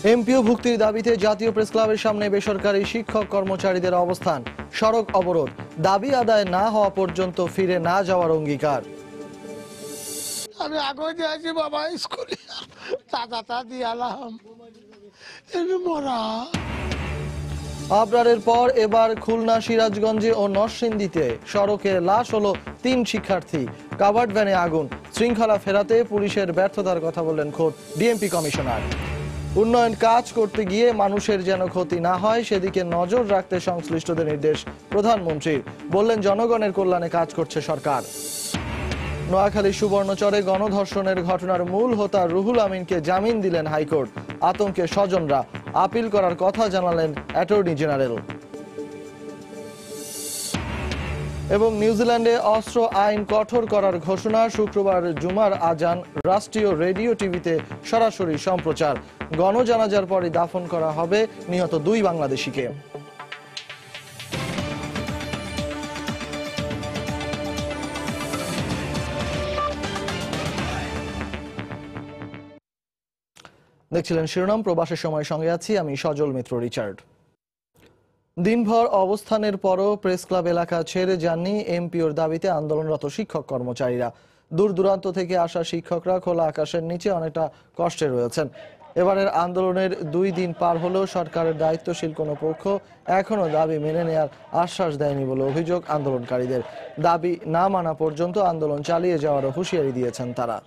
MPO ভুক্তির দাবিতে জাতীয় press ক্লাবের সামনে বেসরকারি শিক্ষক কর্মচারীদের অবস্থান, সড়ক অবরোধ, দাবি আদায় না হওয়া পর্যন্ত ফিরে না যাওয়ার অঙ্গীকার। আমি আগে দিয়েছি বাবা স্কুলে, টাকাটা দিয়ালাম, মরা। আবরারের পর এবার খুলনা, সিরাজগঞ্জে ও নরসিংদীতে সড়কে লাশ হলো ৩ শিক্ষার্থী। কাভার্ড ভ্যানে আগুন, শৃঙ্খলা ফেরাতে পুলিশের ব্যর্থতার কথা বললেন খোদ ডিএমপি কমিশনার। উন্নয়ন কাজ করতে গিয়ে মানুষের যেন ক্ষতি না হয় সেদিকে নজর রাখতে সংশ্লিষ্টদের নির্দেশ প্রধানমন্ত্রীর, বললেন জনগণের কল্যাণে কাজ করছে সরকার। নোয়াখালী সুবর্ণচরে গণধর্ষণের ঘটনার মূল হোতা রুহুল আমিনকে জামিন দিলেন হাইকোর্ট। আতঙ্কে স্বজনরা, আপিল করার কথা জানালেন অ্যাটর্নি জেনারেল। এবং নিউজিল্যান্ডে অস্ত্র আইন কঠোর করার ঘোষণা, শুক্রবার জুমার আজান রাষ্ট্রীয় রেডিও টিভিতে সরাসরি সম্প্রচার। গণজানাজার পরে দাফন করা হবে নিহত 2 বাংলাদেশিকে। দেখছিলেন শিরোনাম, প্রবাসের সময় সঙ্গে আছি আমি সজল মিত্র রিচার্ড। দিনভর অবস্থানের পরও প্রেস ক্লাব এলাকা ছেড়ে যাননি এমপিওর দাবিতে আন্দোলনরত শিক্ষক কর্মচারীরা। দূর দূরান্ত থেকে আসা শিক্ষকরা খোলা আকাশের নিচে অনেকটা কষ্টে রয়েছেন। এবারের আন্দোলনের 2 দিন পার হলেও সরকারের দায়িত্বশীল কোনো পক্ষ এখনো দাবি মেনে নেওয়ার আশ্বাস দেয়নি বলে অভিযোগ আন্দোলনকারীদের। দাবি না মানা পর্যন্ত আন্দোলন চালিয়ে যাওয়ারও হুঁশিয়ারি দিয়েছেন তারা।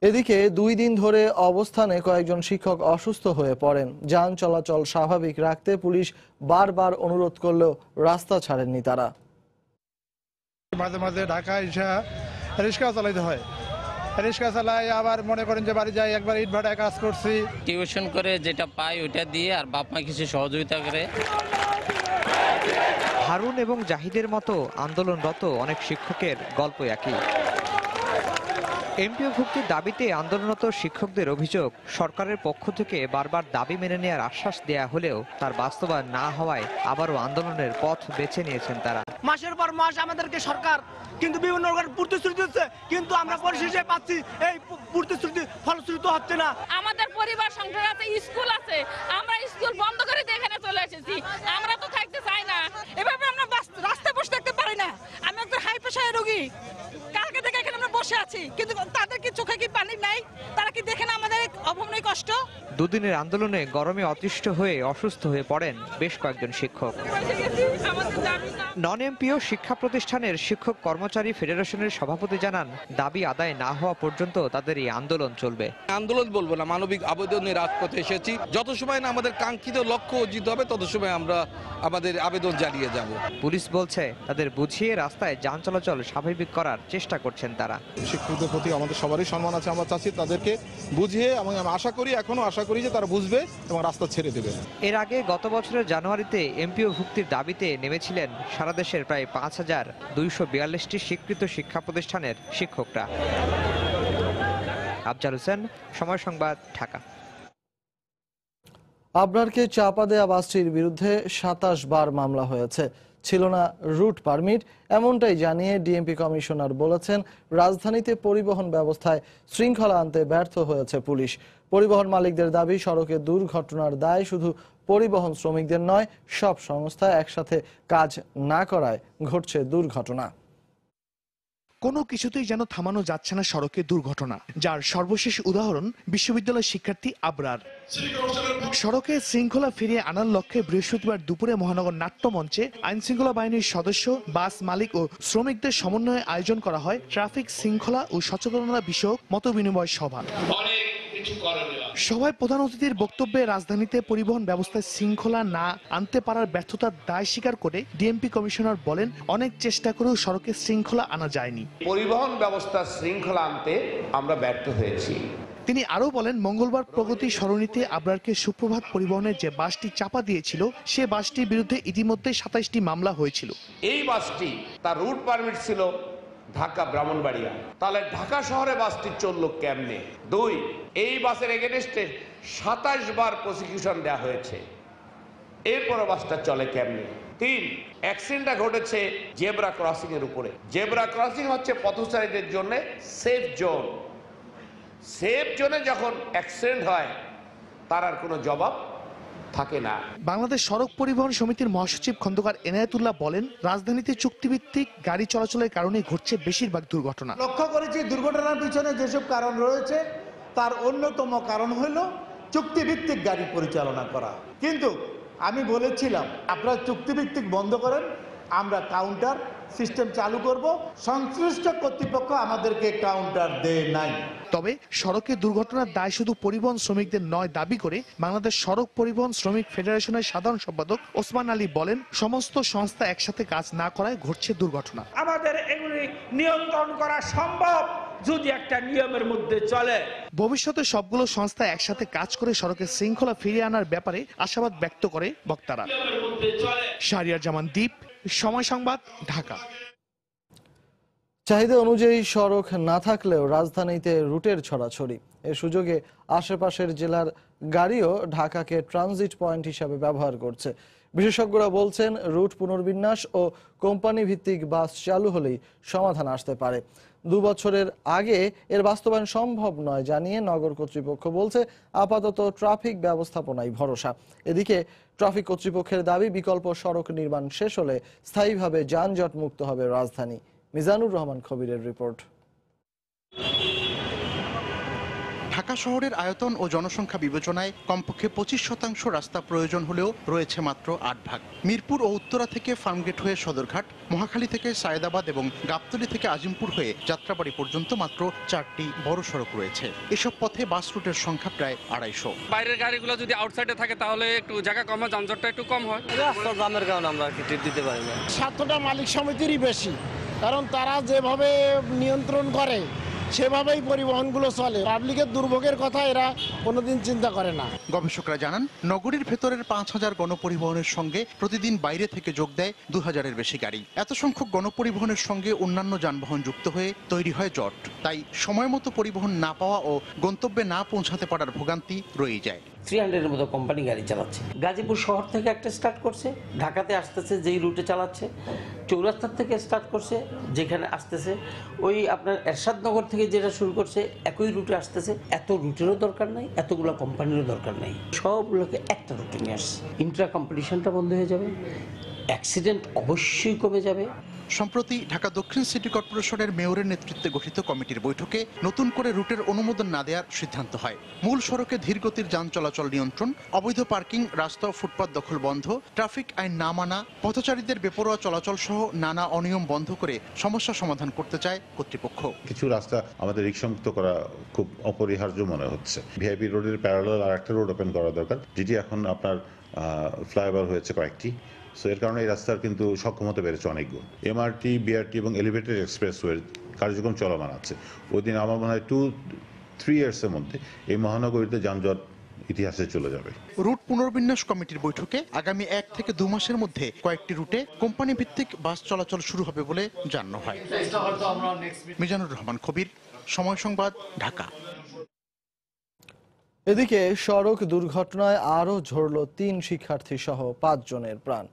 এদিকে 2 দিন ধরে অবস্থানে কয়েকজন শিক্ষক অসুস্থ হয়ে পড়েন। যান চলাচল স্বাভাবিক রাখতে পুলিশ বারবার অনুরোধ করলেও রাস্তা ছাড়েননি তারা। মাঝে মাঝে ঢাকা এসে রিক্সা চালাইতে হয়, রিক্সা চালাই আবার মনে করেন যে বাড়ি যাই, একবার ইট ভাটায় কাজ করছি, টিউশন করে যেটা পাই ওইটা দিয়ে আর বাপ মা কিছু সহযোগিতা করে। হারুন এবং জাহিদের মতো আন্দোলনরত অনেক শিক্ষকের গল্প একই। এমপিও ভুক্তির দাবিতে আন্দোলনরত শিক্ষকদের অভিযোগ, সরকারের পক্ষ থেকে বারবার দাবি মেনে নেওয়ার আশ্বাস দেয়া হলেও তার বাস্তবায়ন না হওয়ায় আবারও আন্দোলনের পথ বেছে নিয়েছেন তারা। মাসের পর মাস আমাদেরকে সরকার কিন্তু বিভিন্ন প্রতিশ্রুতি দিচ্ছে, কিন্তু আমরা পরিশেষে পাচ্ছি এই প্রতিশ্রুতি ফলশ্রুতি হচ্ছে না। আমাদের পরিবার সংসার আছে, স্কুল আছে, আমরা স্কুল বন্ধ করে এখানে চলে এসেছি। আমরা তো থাকতে চাই না, এভাবে আমরা রাস্তায় বসে থাকতে পারি না। আমি একজন হাই প্রেশারের রোগী, কালকে থেকে এখানে আমরা বসে আছি, কিন্তু তাদের কি চোখে কি পানি নাই? তারা কি দেখে না আমাদের অভাবনীয় কষ্ট? 2 দিনের আন্দোলনে গরমে অতিষ্ঠ হয়ে অসুস্থ হয়ে পড়েন বেশ কয়েকজন শিক্ষক। নন এমপিও শিক্ষা প্রতিষ্ঠানের শিক্ষক কর্মচারী ফেডারেশনের সভাপতি জানান, দাবি আদায় না হওয়া পর্যন্ত তাদের এই আন্দোলন চলবে। আন্দোলন বলবো না, মানবিক আবেদনে রাজপথে এসেছি। যত সময় না আমাদের কাঙ্ক্ষিত লক্ষ্য অর্জিত হবে তত সময় আমরা আমাদের আবেদন চালিয়ে যাব। পুলিশ বলছে তাদের বুঝিয়ে রাস্তায় যান চলাচল স্বাভাবিক করার চেষ্টা করছেন তারা। শিক্ষকদের প্রতি আমাদের সবারই সম্মান আছে, আমরা চাচ্ছি তাদেরকে বুঝিয়ে, এবং আমি এখনো আশা করি যে তারা বুঝবে এবং রাস্তা ছেড়ে দেবে। এর আগে গত বছরের জানুয়ারিতে এমপিও ভুক্তির দাবিতে নেমেছিলেন সারা দেশের প্রায় 5242টি স্বীকৃত শিক্ষা প্রতিষ্ঠানের শিক্ষকরা। আফজাল হোসেন, সময় সংবাদ, ঢাকা। আবরারকে চাপা দেয়া বাসটির বিরুদ্ধে 27 বার মামলা হয়েছে, ছিল না রুট পারমিট, এমনটাই জানিয়ে ডিএমপি কমিশনার বলেছেন রাজধানীতে পরিবহন ব্যবস্থায় শৃঙ্খলা আনতে ব্যর্থ হয়েছে পুলিশ। পরিবহন মালিকদের দাবি, সড়কে দুর্ঘটনার দায় শুধু পরিবহন শ্রমিকদের নয়, সব সংস্থা একসাথে কাজ না করায় ঘটছে দুর্ঘটনা। কোনো কিছুতেই যেন থামানো যাচ্ছে না সড়কে দুর্ঘটনা, যার সর্বশেষ উদাহরণ বিশ্ববিদ্যালয় শিক্ষার্থী আবরার। সড়কে শৃঙ্খলা ফিরিয়ে আনার লক্ষ্যে বৃহস্পতিবার দুপুরে মহানগর নাট্যমঞ্চে আইন শৃঙ্খলা বাহিনীর সদস্য, বাস মালিক ও শ্রমিকদের সমন্বয়ে আয়োজন করা হয় ট্রাফিক শৃঙ্খলা ও সচেতনতা বিষয়ক মতবিনিময় সভা। সভায় প্রধান অতিথির বক্তব্যে রাজধানীতে পরিবহন ব্যবস্থায় শৃঙ্খলা না আনতে পারার ব্যর্থতার দায় স্বীকার করে ডিএমপি কমিশনার বলেন, অনেক চেষ্টা করেও সড়কে শৃঙ্খলা আনা যায়নি। পরিবহন ব্যবস্থার শৃঙ্খলা আনতে আমরা ব্যর্থ হয়েছি। তিনি আরো বলেন, মঙ্গলবার প্রগতি সরণিতে আবরারকে সুপ্রভাত পরিবহনের যে বাসটি চাপা দিয়েছিল সে বাসটির বিরুদ্ধে ইতিমধ্যে 27টি মামলা হয়েছিল। এই বাসটি তার রুট পারমিট ছিল ঢাকা ব্রাহ্মণবাড়িয়া, তাহলে ঢাকা শহরে বাসটি চললো কেমনে? 2, এই বাসের এগেনস্টে 27 বার প্রসিকিউশন দেওয়া হয়েছে। এরপরও বাসটা চলে কেমনে? 3, অ্যাক্সিডেন্টটা ঘটেছে জেব্রা ক্রসিং এর উপরে। জেব্রা ক্রসিং হচ্ছে পথচারীদের জন্য সেফ জোন। সেফ জোনে যখন অ্যাক্সিডেন্ট হয় তার আর কোনো জবাব থাকে না। বাংলাদেশ সড়ক পরিবহন সমিতির মহাসচিব খন্দকার এনায়েতুল্লাহ বলেন, রাজধানীতে চুক্তিভিত্তিক গাড়ি চলাচলের কারণে ঘটছে বেশিরভাগ দুর্ঘটনা। লক্ষ্য করেছি দুর্ঘটনার পিছনে যেসব কারণ রয়েছে তার অন্যতম কারণ হলো চুক্তিভিত্তিক গাড়ি পরিচালনা করা। কিন্তু আমি বলেছিলাম আপনারা চুক্তিভিত্তিক বন্ধ করেন, আমরা কাউন্টার সিস্টেম চালু করব। সংশ্লিষ্ট কর্তৃপক্ষ আমাদেরকে কাউন্টার দেয় নাই। তবে সড়কে দুর্ঘটনার দায় শুধু পরিবহন শ্রমিকদের নয় দাবি করে বাংলাদেশ সড়ক পরিবহন শ্রমিক ফেডারেশনের সাধারণ সম্পাদক ওসমান আলী বলেন, সমস্ত সংস্থা একসাথে কাজ না করায় ঘটছে দুর্ঘটনা। আমাদের এগুলি নিয়ন্ত্রণ করা সম্ভব যদি একটা নিয়মের মধ্যে চলে। ভবিষ্যতে সবগুলো সংস্থা একসাথে কাজ করে সড়কের শৃঙ্খলা ফিরিয়ে আনার ব্যাপারে আশাবাদ ব্যক্ত করে বক্তারা। শাহরিয়ার জামান দ্বীপ, সময় সংবাদ, ঢাকা। চাহিদা অনুযায়ী সড়ক না থাকলেও রাজধানীতে রুটের ছড়াছড়ি। এ সুযোগে আশেপাশের জেলার গাড়িও ঢাকাকে ট্রানজিট পয়েন্ট হিসাবে ব্যবহার করছে। বিশেষজ্ঞরা বলছেন, রুট পুনর্বিন্যাস ও কোম্পানি ভিত্তিক বাস চালু হলেই সমাধান আসতে পারে। 2 বছরের আগে এর বাস্তবায়ন সম্ভব নয় জানিয়ে নগর কর্তৃপক্ষ বলছে, আপাতত ট্রাফিক ব্যবস্থাপনায় ভরসা। এদিকে ট্রাফিক কর্তৃপক্ষের দাবি, বিকল্প সড়ক নির্মাণ শেষ হলে স্থায়ীভাবে যানজট মুক্ত হবে রাজধানী। মিজানুর রহমান খবিরের রিপোর্ট। ঢাকা শহরের আয়তন ও জনসংখ্যা বিবেচনায় কমপক্ষে 25% রাস্তা প্রয়োজন হলেও রয়েছে মাত্র 8 ভাগ। মিরপুর ও উত্তরা থেকে ফার্মগেট হয়ে সদরঘাট, মহাখালী থেকে সায়েদাবাদ এবং গাবতলী থেকে আজিমপুর হয়ে যাত্রাবাড়ি পর্যন্ত মাত্র 4টি বড় সড়ক রয়েছে। এসব পথে বাস রুটের সংখ্যা প্রায় 250। বাইরের গাড়িগুলো যদি আউটসাইডে থাকে তাহলে একটু জায়গা কম হয়, যানজটটা একটু কম হয়। রাস্তার জামের কারণে আমরা ট্রিপ দিতে পারি না। স্বার্থটা মালিক সমিতিরই বেশি, কারণ তারা যেভাবে নিয়ন্ত্রণ করে সেভাবেই পরিবহনগুলো চলে। পাবলিকের দুর্ভোগের কথা এরা কোনোদিন চিন্তা করে না। গবেষকরা জানান, নগরীর ভেতরের 5000 গণপরিবহনের সঙ্গে প্রতিদিন বাইরে থেকে যোগ দেয় 2000-এর বেশি গাড়ি। এত সংখ্যক গণপরিবহনের সঙ্গে অন্যান্য যানবাহন যুক্ত হয়ে তৈরি হয় জট। তাই সময় মতো পরিবহন না পাওয়া ও গন্তব্যে না পৌঁছাতে পারার ভোগান্তি রয়ে যায়। 300-এর মতো কোম্পানি গাড়ি চালাচ্ছে। গাজীপুর শহর থেকে একটা স্টার্ট করছে, ঢাকাতে আসতেছে যেই রুটে চালাচ্ছে, চৌরাস্তার থেকে স্টার্ট করছে যেখানে আসতেছে, ওই আপনার এরশাদনগর থেকে যেটা শুরু করছে একই রুটে আসতেছে। এত রুটেরও দরকার নাই, এতগুলো কোম্পানিরও দরকার নেই, সবগুলোকে একটা রুটে নিয়ে আসছে। ইন্ট্রা কম্পিটিশনটা বন্ধ হয়ে যাবে, অ্যাক্সিডেন্ট অবশ্যই কমে যাবে। সম্প্রতি ঢাকা দক্ষিণ সিটি কর্পোরেশনের মেয়রের নেতৃত্বে গঠিত কমিটির বৈঠকে নতুন করে রুটের অনুমোদন না দেওয়ার সিদ্ধান্ত হয়। মূল সড়কে ধীরগতির যান চলাচল নিয়ন্ত্রণ, অবৈধ পার্কিং, রাস্তা ও ফুটপাত দখল বন্ধ, ট্রাফিক আইন না মানা, পথচারীদের বেপরোয়া চলাচল সহ নানা অনিয়ম বন্ধ করে সমস্যা সমাধান করতে চায় কর্তৃপক্ষ। কিছু রাস্তা আমাদের রিক্সামুক্ত করা খুব অপরিহার্য মনে হচ্ছে। ভিআইপি রোডের প্যারালাল আর একটা রোড ওপেন করা দরকার, যেটি এখন আপনার ফ্লাইওভার হয়েছে কয়েকটি। সো এর কারণে এই রাস্তার কিন্তু সক্ষমতা বেড়েছে অনেক গুণ। এমআরটি, বিআরটি এবং এলিভেটেড এক্সপ্রেসওয়ের কার্যক্রম চলমান আছে। ওই দিন আমার মনে হয় 2-3 ইয়ার্সের মধ্যে এই মহানগরীতে যানজট ইতিহাসে চলে যাবে। রুট পুনর্বিন্যাস কমিটির বৈঠকে আগামী 1 থেকে 2 মাসের মধ্যে কয়েকটি রুটে কোম্পানি ভিত্তিক বাস চলাচল শুরু হবে বলে জানানো হয়। মিজানুর রহমান খবির, সময় সংবাদ, ঢাকা। এদিকে সড়ক দুর্ঘটনায় আরও ঝরল 3 শিক্ষার্থী সহ 5 জনের প্রাণ।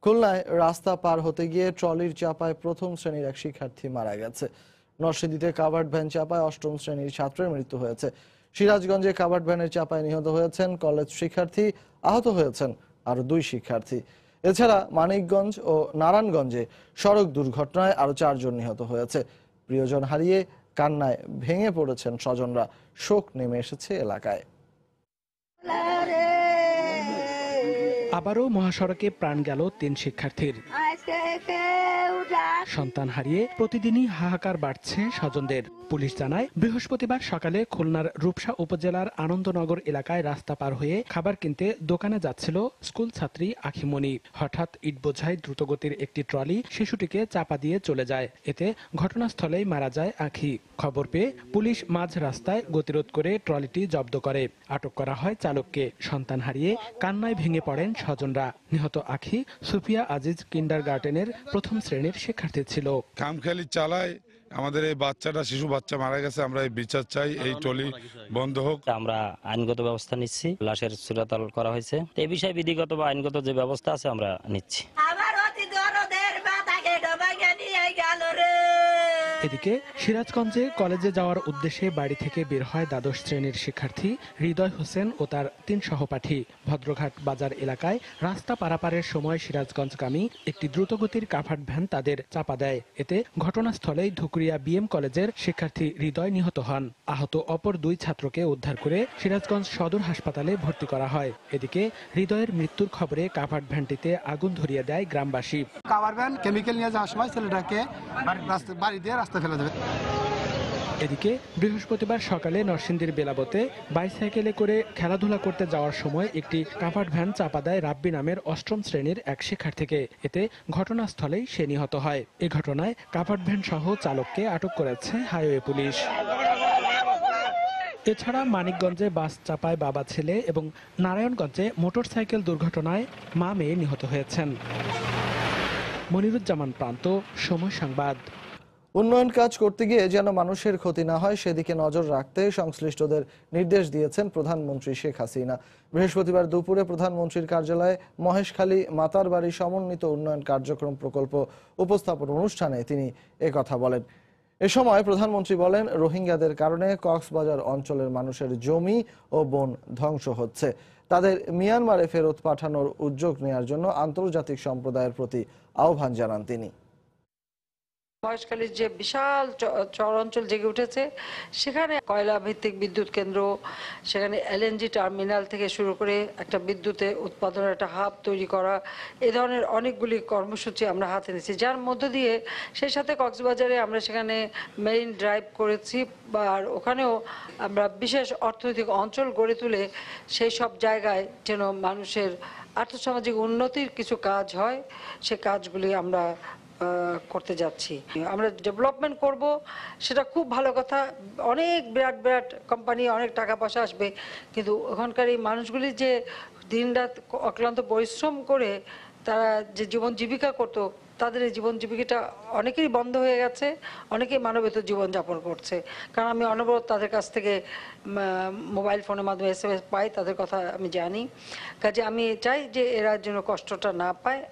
খুলনায় রাস্তা পার হতে গিয়ে ট্রলির চাপায় প্রথম শ্রেণীর এক শিক্ষার্থী মারা গেছে। নরসিংদীতে কাভার্ড ভ্যান চাপায় 8ম শ্রেণীর ছাত্রের মৃত্যু হয়েছে। সিরাজগঞ্জে কাভার্ড ভ্যানের চাপায় নিহত হয়েছেন কলেজ শিক্ষার্থী, আহত হয়েছেন আরো 2 শিক্ষার্থী। এছাড়া মানিকগঞ্জ ও নারায়ণগঞ্জে সড়ক দুর্ঘটনায় আরো 4 জন নিহত হয়েছে। প্রিয়জন হারিয়ে কান্নায় ভেঙে পড়েছেন স্বজনরা। শোক নেমে এসেছে এলাকায়। আবারও মহাসড়কে প্রাণ গেল 3 শিক্ষার্থীর। সন্তান হারিয়ে প্রতিদিনই হাহাকার বাড়ছে স্বজনদের। পুলিশ জানায়, বৃহস্পতিবার সকালে খুলনার রূপসা উপজেলার আনন্দনগর এলাকায় রাস্তা পার হয়ে খাবার কিনতে দোকানে যাচ্ছিল স্কুল ছাত্রী আখিমণি। হঠাৎ ইট বোঝাই দ্রুতগতির একটি ট্রলি শিশুটিকে চাপা দিয়ে চলে যায়। এতে ঘটনাস্থলেই মারা যায় আখি। খবর পেয়ে পুলিশ মাঝ রাস্তায় গতিরোধ করে ট্রলিটি জব্দ করে। আটক করা হয় চালককে। সন্তান হারিয়ে কান্নায় ভেঙে পড়েন স্বজনরা। নিহত আখি সুফিয়া আজিজ কিন্ডারগার্টেনের 1ম শ্রেণীর শিক্ষার্থী ছিল। খামখেয়ালি চালায় আমাদের এই শিশু বাচ্চা মারা গেছে, আমরা এই বিচার চাই, এই টলি বন্ধ হোক। আমরা আইনগত ব্যবস্থা নিচ্ছি, লাশের চূড়াতল করা হয়েছে, এই বিষয়ে বিধিগত বা আইনগত যে ব্যবস্থা আছে আমরা নিচ্ছি। এদিকে সিরাজগঞ্জে কলেজে যাওয়ার উদ্দেশ্যে বাড়ি থেকে বের হয় দ্বাদশ শ্রেণীর শিক্ষার্থী হৃদয় হোসেন ও তার 3 সহপাঠী। ভদ্রঘাট বাজার এলাকায় রাস্তা পারাপারের সময় সিরাজগঞ্জগামী একটি দ্রুতগতির কাভার্ড ভ্যান তাদের চাপা দেয়। এতে ঘটনাস্থলেই ধুকুরিয়া বিএম কলেজের শিক্ষার্থী হৃদয় নিহত হন। আহত অপর 2 ছাত্রকে উদ্ধার করে সিরাজগঞ্জ সদর হাসপাতালে ভর্তি করা হয়। এদিকে হৃদয়ের মৃত্যুর খবরে কাভার্ড ভ্যানটিতে আগুন ধরিয়ে দেয় গ্রামবাসী। কাভার্ড ভ্যান কেমিক্যাল নিয়ে যাওয়ার সময় ছেলেটাকে বাড়ি দিয়ে রাস্তা ফেলে দেবে। এদিকে বৃহস্পতিবার সকালে নরসিংদীর বেলাবতে বাইসাইকেলে করে খেলাধুলা করতে যাওয়ার সময় একটি কাভার্ড ভ্যান চাপা দেয় রাব্বি নামের 8ম শ্রেণীর এক শিক্ষার্থীকে। এতে ঘটনাস্থলেই সে নিহত হয়। এ ঘটনায় কাভার্ড ভ্যান সহ চালককে আটক করেছে হাইওয়ে পুলিশ। এছাড়া মানিকগঞ্জে বাস চাপায় বাবা ছেলে এবং নারায়ণগঞ্জে মোটরসাইকেল দুর্ঘটনায় মা মেয়ে নিহত হয়েছেন। মনিরুজ্জামান প্রান্ত, সময় সংবাদ। উন্নয়ন কাজ করতে গিয়ে যেন মানুষের ক্ষতি না হয় সেদিকে নজর রাখতে সংশ্লিষ্টদের নির্দেশ দিয়েছেন প্রধানমন্ত্রী শেখ হাসিনা। বৃহস্পতিবার দুপুরে প্রধানমন্ত্রীর কার্যালয়ে মহেশখালী মাতারবাড়ি সমন্বিত উন্নয়ন কার্যক্রম প্রকল্প উপস্থাপন অনুষ্ঠানে তিনি একথা বলেন। এ সময় প্রধানমন্ত্রী বলেন, রোহিঙ্গাদের কারণে কক্সবাজার অঞ্চলের মানুষের জমি ও বন ধ্বংস হচ্ছে। তাদের মিয়ানমারে ফেরত পাঠানোর উদ্যোগ নেওয়ার জন্য আন্তর্জাতিক সম্প্রদায়ের প্রতি আহ্বান জানান তিনি। মহেশখালীর যে বিশাল চর অঞ্চল জেগে উঠেছে, সেখানে কয়লা ভিত্তিক বিদ্যুৎ কেন্দ্র, সেখানে এলএনজি টার্মিনাল থেকে শুরু করে একটা বিদ্যুতে উৎপাদনের একটা হাব তৈরি করা, এই ধরনের অনেকগুলি কর্মসূচি আমরা হাতে নিয়েছি, যার মধ্য দিয়ে সেই সাথে কক্সবাজারে আমরা সেখানে মেরিন ড্রাইভ করেছি, আর ওখানেও আমরা বিশেষ অর্থনৈতিক অঞ্চল গড়ে তুলে সেই সব জায়গায় যেন মানুষের আর্থসামাজিক উন্নতির কিছু কাজ হয়, সে কাজগুলি আমরা করতে যাচ্ছি। আমরা ডেভেলপমেন্ট করব, সেটা খুব ভালো কথা, অনেক বিরাট বিরাট কোম্পানি, অনেক টাকা পয়সা আসবে, কিন্তু ওখানকার এই মানুষগুলি যে দিনরাত অক্লান্ত পরিশ্রম করে তারা যে জীবন জীবিকা করতো, তাদের এই জীবন জীবিকাটা অনেকেরই বন্ধ হয়ে গেছে, অনেকেই মানবেতর জীবনযাপন করছে। কারণ আমি অনবরত তাদের কাছ থেকে মোবাইল ফোনের মাধ্যমে SMS পাই, তাদের কথা আমি জানি। কাজে আমি চাই যে এরা যেন কষ্টটা না পায়।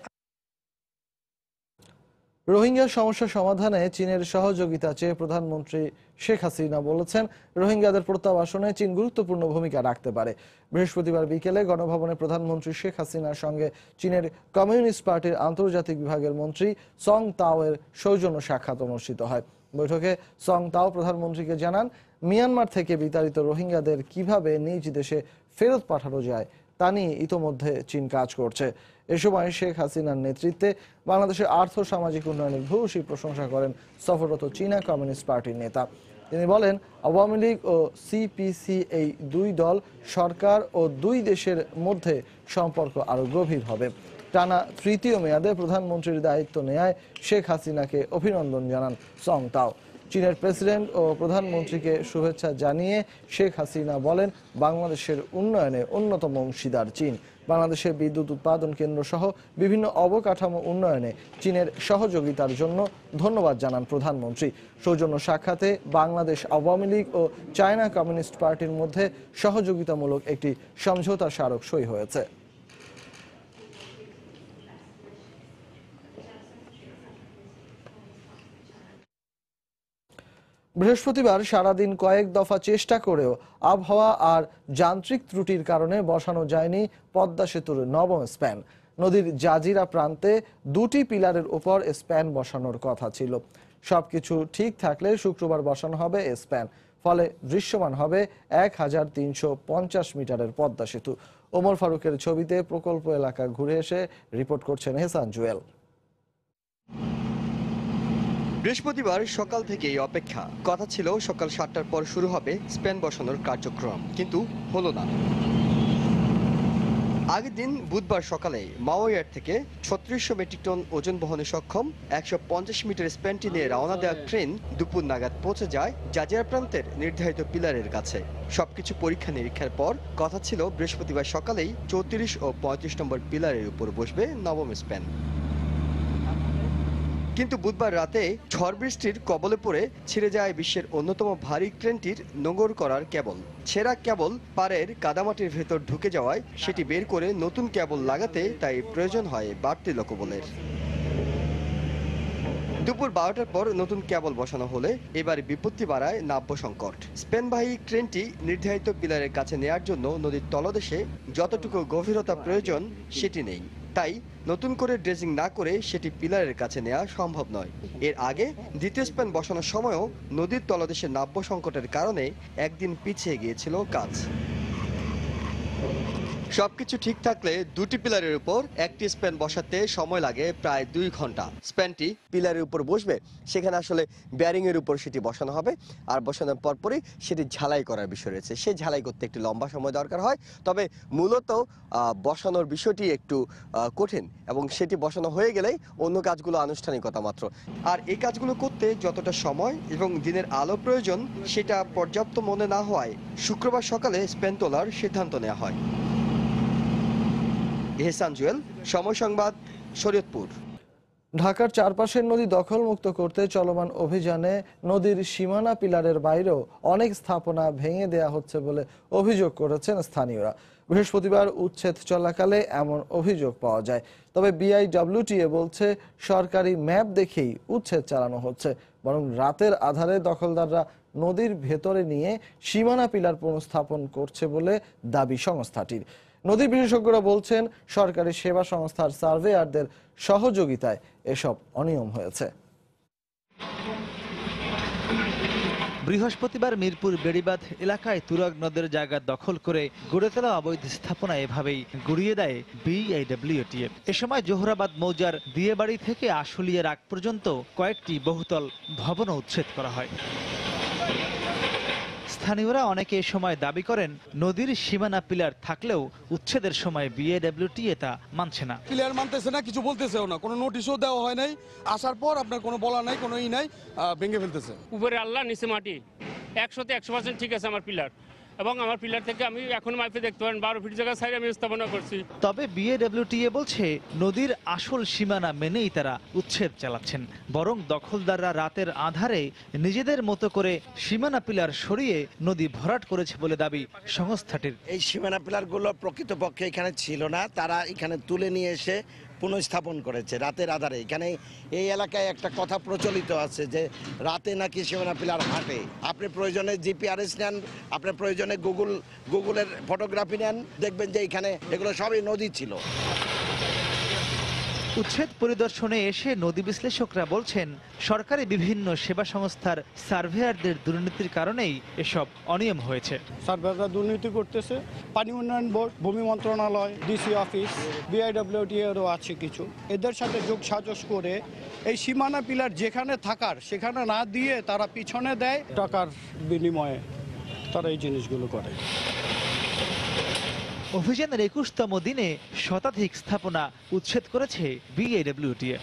রোহিঙ্গা সমস্যা সমাধানে চীনের সহযোগিতা চেয়ে প্রধানমন্ত্রী শেখ হাসিনা বলেছেন, রোহিঙ্গাদের প্রত্যাবাসনে চীন গুরুত্বপূর্ণ ভূমিকা রাখতে পারে। বৃহস্পতিবার বিকেলে গণভবনে প্রধানমন্ত্রী শেখ হাসিনার সঙ্গে চীনের কমিউনিস্ট পার্টির আন্তর্জাতিক বিভাগের মন্ত্রী সং তাও এর সৌজন্য সাক্ষাৎ অনুষ্ঠিত হয়। বৈঠকে সং তাও প্রধানমন্ত্রীকে জানান, মিয়ানমার থেকে বিতাড়িত রোহিঙ্গাদের কিভাবে নিজ দেশে ফেরত পাঠানো যায় তা নিয়ে ইতোমধ্যে চীন কাজ করছে। এ সময় শেখ হাসিনার নেতৃত্বে বাংলাদেশের আর্থ সামাজিক উন্নয়নের ভূয়সী প্রশংসা করেন সফররত চীনা কমিউনিস্ট পার্টির নেতা। তিনি বলেন, আওয়ামী লীগ ও সিপিসি এই 2 দল সরকার ও 2 দেশের মধ্যে সম্পর্ক আরো গভীর হবে। টানা 3য় মেয়াদে প্রধানমন্ত্রীর দায়িত্ব নেয়ায় শেখ হাসিনাকে অভিনন্দন জানান সং তাও। চীনের প্রেসিডেন্ট ও প্রধানমন্ত্রীকে শুভেচ্ছা জানিয়ে শেখ হাসিনা বলেন, বাংলাদেশের উন্নয়নে অন্যতম অংশীদার চীন। বাংলাদেশের বিদ্যুৎ উৎপাদন কেন্দ্র সহ বিভিন্ন অবকাঠামো উন্নয়নে চীনের সহযোগিতার জন্য ধন্যবাদ জানান প্রধানমন্ত্রী। সৌজন্য সাক্ষাতে বাংলাদেশ আওয়ামী লীগ ও চায়না কমিউনিস্ট পার্টির মধ্যে সহযোগিতামূলক একটি সমঝোতা স্মারক সই হয়েছে। বৃহস্পতিবার সারাদিন কয়েক দফা চেষ্টা করেও আবহাওয়া আর যান্ত্রিক ত্রুটির কারণে বসানো যায়নি পদ্মা সেতুর নবম স্প্যান। নদীর জাজিরা প্রান্তে 2টি পিলারের উপর স্প্যান বসানোর কথা ছিল। সবকিছু ঠিক থাকলে শুক্রবার বসানো হবে স্প্যান, ফলে দৃশ্যমান হবে 1350 মিটারের পদ্মা সেতু। ওমর ফারুকের ছবিতে প্রকল্প এলাকা ঘুরে এসে রিপোর্ট করছেন হেসান জুয়েল। বৃহস্পতিবার সকাল থেকেই অপেক্ষা। কথা ছিল সকাল 7টার পর শুরু হবে স্প্যান বসানোর কার্যক্রম, কিন্তু হলো না। আগের দিন বুধবার সকালে মাওয়াইয়ার থেকে 3600 মেট্রিক টন ওজন বহনে সক্ষম 150 মিটার স্প্যানটি নিয়ে রওনা দেওয়া ট্রেন দুপুর নাগাদ পৌঁছে যায় জাজিরা প্রান্তের নির্ধারিত পিলারের কাছে। সবকিছু পরীক্ষা নিরীক্ষার পর কথা ছিল বৃহস্পতিবার সকালেই 34 ও 35 নম্বর পিলারের উপর বসবে নবম স্প্যান। কিন্তু বুধবার রাতে ঝড় বৃষ্টির কবলে পড়ে ছিঁড়ে যায় বিশ্বের অন্যতম ভারী ক্রেনটির নোঙর করার কেবল। ছেঁড়া কেবল পাড়ের কাদামাটির ভেতর ঢুকে যাওয়ায় সেটি বের করে নতুন কেবল লাগাতে তাই প্রয়োজন হয় বাড়তি লোকবলের। দুপুর 12টার পর নতুন কেবল বসানো হলে এবার বিপত্তি বাড়ায় নাব্য সংকট। স্পেনবাহী ক্রেনটি নির্ধারিত পিলারের কাছে নেয়ার জন্য নদীর তলদেশে যতটুকু গভীরতা প্রয়োজন সেটি নেই, তাই নতুন করে ড্রেজিং না করে সেটি পিলারের কাছে নেওয়া সম্ভব নয়। এর আগে দ্বিতীয় স্প্যান বসানোর সময়ও নদীর তলদেশে নাব্য সংকটের কারণে একদিন পিছিয়ে গিয়েছিল কাজ। সবকিছু ঠিক থাকলে দুটি পিলারের উপর একটি স্প্যান বসাতে সময় লাগে প্রায় 2 ঘন্টা। স্প্যানটি পিলারের উপর বসবে, সেখানে আসলে ব্যারিং এর উপর সেটি বসানো হবে, আর বসানোর পরপরই সেটি ঝালাই করার বিষয় রয়েছে। সেই ঝালাই করতে একটু লম্বা সময় দরকার হয়, তবে মূলত বসানোর বিষয়টি একটু কঠিন এবং সেটি বসানো হয়ে গেলেই অন্য কাজগুলো আনুষ্ঠানিকতা মাত্র। আর এই কাজগুলো করতে যতটা সময় এবং দিনের আলো প্রয়োজন সেটা পর্যাপ্ত মনে না হওয়ায় শুক্রবার সকালে স্প্যান তোলার সিদ্ধান্ত নেওয়া হয়। এহসান জুয়েল, সময় সংবাদ, শরীয়তপুর। ঢাকার চারপাশের নদী দখলমুক্ত করতে চলমান অভিযানে নদীর সীমানা পিলারের বাইরেও অনেক স্থাপনা ভেঙে দেয়া হচ্ছে বলে অভিযোগ করেছেন স্থানীয়রা। বৃহস্পতিবার উচ্ছেদ চলাকালে এমন অভিযোগ পাওয়া যায়। তবে বিআইডব্লিউটিএ বলছে সরকারি ম্যাপ দেখেই উচ্ছেদ চালানো হচ্ছে, বরং রাতের আধারে দখলদাররা নদীর ভেতরে নিয়ে সীমানা পিলার পুনঃস্থাপন করছে বলে দাবি সংস্থাটির। নদী বিশেষজ্ঞরা বলছেন সরকারি সেবা সংস্থার সার্ভেয়ারদের সহযোগিতায় এসব অনিয়ম হয়েছে। বৃহস্পতিবার মিরপুর বেড়িবাঁধ এলাকায় তুরাগ নদের জায়গা দখল করে গড়ে তোলা অবৈধ স্থাপনা এভাবেই গুড়িয়ে দেয় বিআইডব্লিউটিএ। এ সময় জোহরাবাদ মৌজার দিয়েবাড়ি থেকে আশুলিয়ার আগ পর্যন্ত কয়েকটি বহুতল ভবনও উচ্ছেদ করা হয়। স্থানীয়রা অনেকে এ সময় দাবি করেন নদীর সীমানা পিলার থাকলেও উচ্ছেদের সময় বিএডব্লিউটিএ তা মানছে না। পিলার মানতেছে না, কিছু বলতেছেও না, কোনো নোটিশও দেওয়া হয় নাই। আসার পর আপনার কোনো বলা নাই, কোনো ই নাই, ভেঙে ফেলতেছে। উপরে আল্লাহ নিচে মাটি, 100% ঠিক আছে আমার পিলার, এবং আমার পিলার থেকে আমি এখন মাইপে দেখতে পারেন 12 ফিট জায়গা সাইড আমি স্থাপনা করছি। তবে বিএডব্লিউটিএ বলছে নদীর আসল সীমানা মেনেই তারা উচ্ছেদ চালাচ্ছেন, বরং দখলদাররা রাতের আধারে নিজেদের মতো করে সীমানা পিলার সরিয়ে নদী ভরাট করেছে বলে দাবি সংস্থাটির। এই সীমানা পিলারগুলো প্রকৃতপক্ষে এখানে ছিল না, তারা এখানে তুলে নিয়ে এসে পুনঃস্থাপন করেছে রাতের আধারে। এখানে এই এলাকায় একটা কথা প্রচলিত আছে যে রাতে নাকি সীমানা পিলার হাঁটে। আপনি প্রয়োজনে জিপিআরএস নেন, আপনার প্রয়োজনে গুগলের ফটোগ্রাফি নেন, দেখবেন যে এখানে এগুলো সবই নদী ছিল। উচ্ছেদ পরিদর্শনে এসে নদী বিশ্লেষকরা বলছেন সরকারি বিভিন্ন সেবা সংস্থার সার্ভেয়ারদের দুর্নীতির কারণেই এসব অনিয়ম হয়েছে। সার্ভেয়াররা দুর্নীতি করতেছে, পানি উন্নয়ন বোর্ড, ভূমি মন্ত্রণালয়, ডিসি অফিস, বিআইডব্লিউটিএরও আছে কিছু, এদের সাথে যোগ সাজস করে এই সীমানা পিলার যেখানে থাকার সেখানে না দিয়ে তারা পিছনে দেয়, টাকার বিনিময়ে তারা এই জিনিসগুলো করে। অভিযানের 21তম দিনে শতাধিক স্থাপনা উচ্ছেদ করেছে বিএডব্লিউটিএ।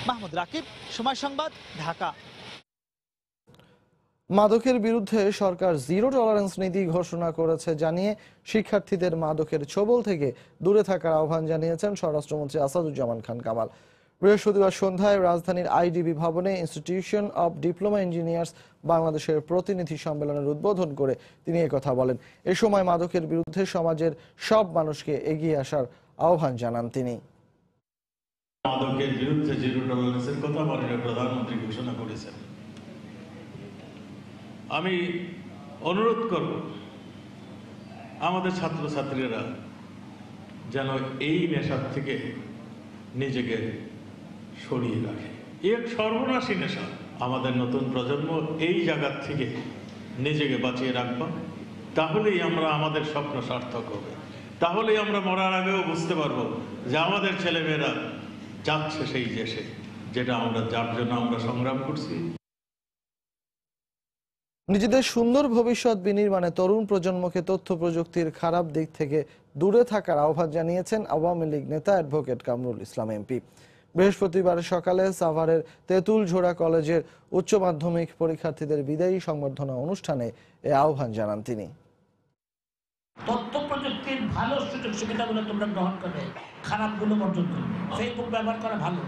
মাহমুদ রাকিব, সময় সংবাদ, ঢাকা। মাদকের বিরুদ্ধে সরকার জিরো টলারেন্স নীতি ঘোষণা করেছে জানিয়ে শিক্ষার্থীদের মাদকের ছোবল থেকে দূরে থাকার আহ্বান জানিয়েছেন স্বরাষ্ট্রমন্ত্রী আসাদুজ্জামান খান কামাল। বৃহস্পতিবার সন্ধ্যায় রাজধানীর আইডিবি ভবনে ইনস্টিটিউশন অব ডিপ্লোমা ইঞ্জিনিয়ার্স বাংলাদেশের প্রতিনিধি সম্মেলনের উদ্বোধন করে তিনি একথা বলেন। এ সময় মাদকের বিরুদ্ধে সমাজের সব মানুষকে এগিয়ে আসার আহ্বান জানান তিনি। মাদকের বিরুদ্ধে জিরো টলারেন্সের কথা মাননীয় প্রধানমন্ত্রী ঘোষণা করেছেন। আমি অনুরোধ করব আমাদের ছাত্রছাত্রীরা যেন এই নেশার থেকে নিজেকে সরিয়ে রাখে। এক সর্বনাশী নেশা। আমাদের নতুন প্রজন্ম এই জায়গার থেকে নিজেকে বাঁচিয়ে রাখবো, তাহলেই আমরা আমাদের স্বপ্ন সার্থক হবে। তাহলেই আমরা মরার আগেও বুঝতে পারবো যে আমাদের ছেলেমেয়েরা যাচ্ছে সেই দেশে যেটা আমরা, যার জন্য আমরা সংগ্রাম করছি। নিজেদের সুন্দর ভবিষ্যৎ বিনির্মাণে তরুণ প্রজন্মকে তথ্য প্রযুক্তির খারাপ দিক থেকে দূরে থাকার আহ্বান জানিয়েছেন আওয়ামী লীগ নেতা অ্যাডভোকেট কামরুল ইসলাম এমপি। বৃহস্পতিবার সকালে সাভারের তেঁতুলঝোড়া কলেজের উচ্চ মাধ্যমিক পরীক্ষার্থীদের বিদায়ী সংবর্ধনা অনুষ্ঠানে এ আহ্বান জানান তিনি। তথ্য প্রযুক্তির ভালো সুযোগ সুবিধাগুলো তোমরা গ্রহণ করবে, খারাপগুলো বর্জন করবে। ফেসবুক ব্যবহার করা ভালো,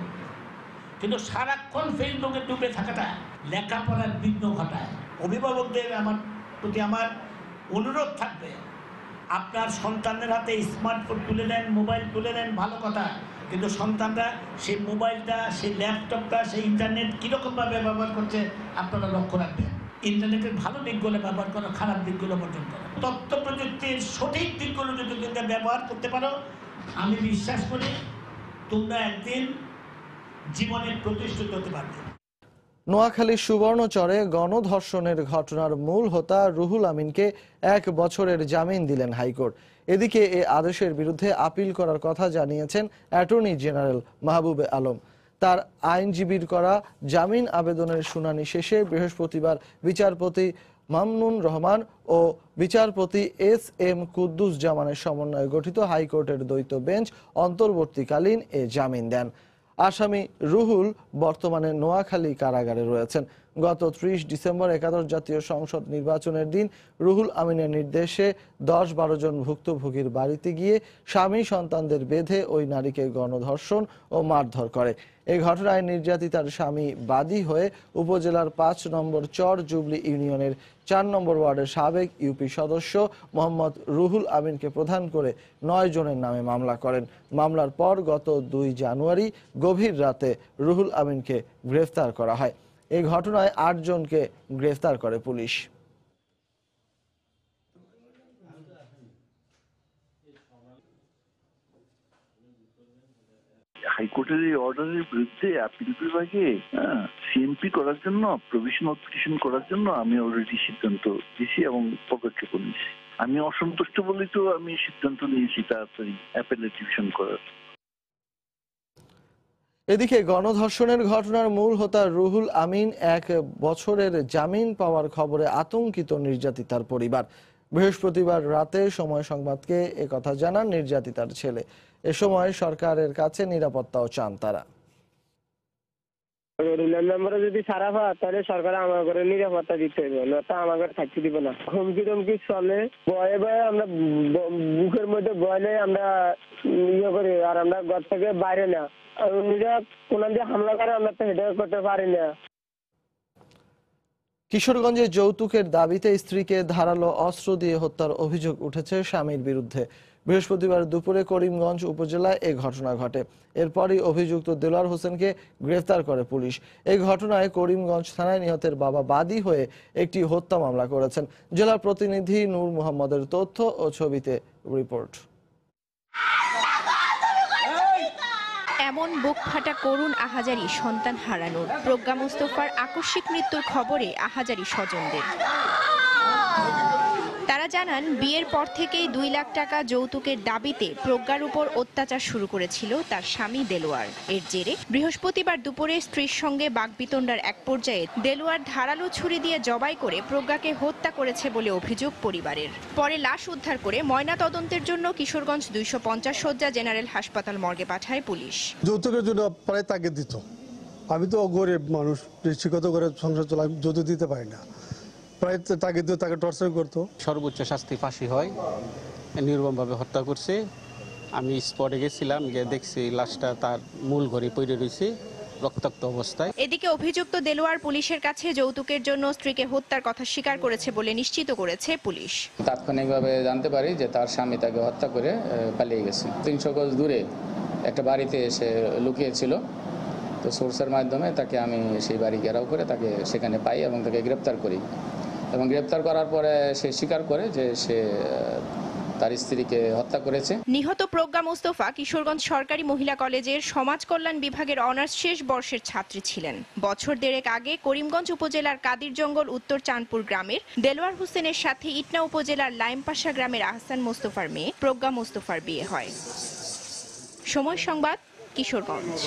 কিন্তু সারাক্ষণ ফেসবুকে ডুবে থাকাটা লেখাপড়ার বিঘ্ন ঘটায়। অভিভাবকদের প্রতি আমার অনুরোধ থাকবে, আপনার সন্তানদের হাতে স্মার্টফোন তুলে দেন, মোবাইল তুলে দেন, ভালো কথা, কিন্তু সন্তানরা সেই মোবাইলটা, সেই ল্যাপটপটা, সেই ইন্টারনেট কীরকমভাবে ব্যবহার করছে আপনারা লক্ষ্য রাখবেন। ইন্টারনেটের ভালো দিকগুলো ব্যবহার করো, খারাপ দিকগুলো বর্জন করো। তথ্য প্রযুক্তির সঠিক দিকগুলো যদি তোমরা ব্যবহার করতে পারো, আমি বিশ্বাস করি তোমরা একদিন জীবনে প্রতিষ্ঠিত হতে পারবে। নোয়াখালীর সুবর্ণচরে গণধর্ষণের ঘটনার মূল হোতা রুহুল আমিনকে 1 বছরের জামিন দিলেন হাইকোর্ট। এদিকে এ আদেশের বিরুদ্ধে আপিল করার কথা জানিয়েছেন অ্যাটর্নি জেনারেল মাহবুবে আলম। তার আইনজীবীর করা জামিন আবেদনের শুনানি শেষে বৃহস্পতিবার বিচারপতি মামনুন রহমান ও বিচারপতি এস.এম. কুদ্দুস-জামানের সমন্বয়ে গঠিত হাইকোর্টের দ্বৈত বেঞ্চ অন্তর্বর্তীকালীন এ জামিন দেন। আসামি রুহুল বর্তমানে নোয়াখালী কারাগারে রয়েছেন। গত 30 ডিসেম্বর একাদশ জাতীয় সংসদ নির্বাচনের দিন রুহুল আমিনের নির্দেশে 10-12 জন ভুক্তভোগীর বাড়িতে গিয়ে স্বামী সন্তানদের বেঁধে ওই নারীকে গণধর্ষণ ও মারধর করে। এই ঘটনায় নির্যাতিতার স্বামী বাদী হয়ে উপজেলার 5 নম্বর চর জুবলি ইউনিয়নের 4 নম্বর ওয়ার্ডের সাবেক ইউপি সদস্য মোহাম্মদ রুহুল আমিনকে প্রধান করে 9 জনের নামে মামলা করেন। মামলার পর গত 2 জানুয়ারি গভীর রাতে রুহুল আমিনকে গ্রেফতার করা হয়। এই ঘটনায় 8 জনকে গ্রেফতার করে পুলিশ। হাইকোর্টের এই অর্ডারের বিরুদ্ধে আপিল বিভাগে সিএমপি করার জন্য, প্রভিশনাল পিটিশন করার জন্য আমি অলরেডি সিদ্ধান্ত দিয়েছি এবং পদক্ষেপ নিয়েছি। আমি অসন্তুষ্ট বলেই তো আমি সিদ্ধান্ত নিয়েছি তাড়াতাড়ি অ্যাপেলেটিভেশন করার। এদিকে গণধর্ষণের ঘটনার মূল হোতা রুহুল আমিন 1 বছরের জামিন পাওয়ার খবরে আতঙ্কিত নির্যাতিতার পরিবার। বৃহস্পতিবার রাতে সময় সংবাদকে একথা জানান নির্যাতিতার ছেলে। এ সময় সরকারের কাছে নিরাপত্তাও চান তারা। যদি সারা হয় তাহলে সরকার আমার ঘরে নিরাপত্তা দিতে হবে, না তা আমার ঘরে থাকতে দিবে না। হুমকি টমকি চলে, ভয়ে ভয়ে আমরা বুকের মধ্যে ভয় নেই, আমরা ইয়ে করি, আর আমরা ঘর থেকে বাইরে না। উনিরা কোন দিয়ে হামলা করে আমরা তো হেডে করতে পারি না। কিশোরগঞ্জে যৌতুকের দাবিতে স্ত্রীকে ধারালো অস্ত্র দিয়ে হত্যার অভিযোগ উঠেছে স্বামীর বিরুদ্ধে। বৃহস্পতিবার দুপুরে করিমগঞ্জ উপজেলায় এই ঘটনা ঘটে। এরপরই অভিযুক্ত দেলোয়ার হোসেনকে গ্রেফতার করে পুলিশ। এই ঘটনায় করিমগঞ্জ থানায় নিহতের বাবা বাদী হয়ে একটি হত্যা মামলা করেছেন। জেলা প্রতিনিধি নূর মোহাম্মদের তথ্য ও ছবিতে রিপোর্ট। এমন বুক ফাটা করুণ আহাজারি সন্তান হারানোর, প্রজ্ঞা মোস্তফার আকস্মিক মৃত্যুর খবরে আহাজারি স্বজনদের। তারা জানান, বিয়ের পর থেকেই 2 লাখ টাকা যৌতুকের দাবিতে প্রজ্ঞার উপর অত্যাচার শুরু করেছিল তার স্বামী দেলোয়ার। এর জেরে বৃহস্পতিবার দুপুরে স্ত্রীর সঙ্গে বাকবিতণ্ডার এক পর্যায়ে দেলোয়ার ধারালো ছুরি দিয়ে জবাই করে প্রজ্ঞাকে হত্যা করেছে বলে অভিযোগ পরিবারের। পরে লাশ উদ্ধার করে ময়না তদন্তের জন্য কিশোরগঞ্জ 250 শয্যা জেনারেল হাসপাতাল মর্গে পাঠায় পুলিশ। যৌতুকের জন্য প্রায় তাগিদ দিত। আমি তো গরিব মানুষ, শিক্ষিত করে সংসার চলা, যৌতুক দিতে পারি না। প্রায় তাকে টর্চার করতো। সর্বোচ্চ শাস্তি ফাঁসি হয়। নির্মমভাবে হত্যা করছে। আমি স্পটে গেছিলাম, গিয়ে দেখছি লাশটা তার মূল ঘরে পড়ে রয়েছে রক্তাক্ত অবস্থায়। এদিকে অভিযুক্ত দেলোয়ার পুলিশের কাছে যৌতুকের জন্য স্ত্রীকে হত্যার কথা স্বীকার করেছে বলে নিশ্চিত করেছে পুলিশ। তাৎক্ষণিকভাবে জানতে পারি যে তার স্বামী তাকে হত্যা করে পালিয়ে গেছে। 300 গজ দূরে একটা বাড়িতে এসে লুকিয়েছিল। তো সোর্সের মাধ্যমে তাকে আমি সেই বাড়ি ঘেরাও করে তাকে সেখানে পাই এবং তাকে গ্রেপ্তার করি। এবং গ্রেপ্তার করার পরে সে স্বীকার করে যে সে তার স্ত্রীকে হত্যা করেছে। নিহত প্রজ্ঞা মোস্তফা কিশোরগঞ্জ সরকারি মহিলা কলেজের সমাজ কল্যাণ বিভাগের অনার্স শেষ বর্ষের ছাত্রী ছিলেন। বছর দেড়েক আগে করিমগঞ্জ উপজেলার কাদির জঙ্গল উত্তর চাঁদপুর গ্রামের দেলোয়ার হোসেনের সাথে ইটনা উপজেলার লাইমপাশা গ্রামের আহসান মোস্তফার মেয়ে প্রজ্ঞা মোস্তফার বিয়ে হয়। সময় সংবাদ, কিশোরগঞ্জ।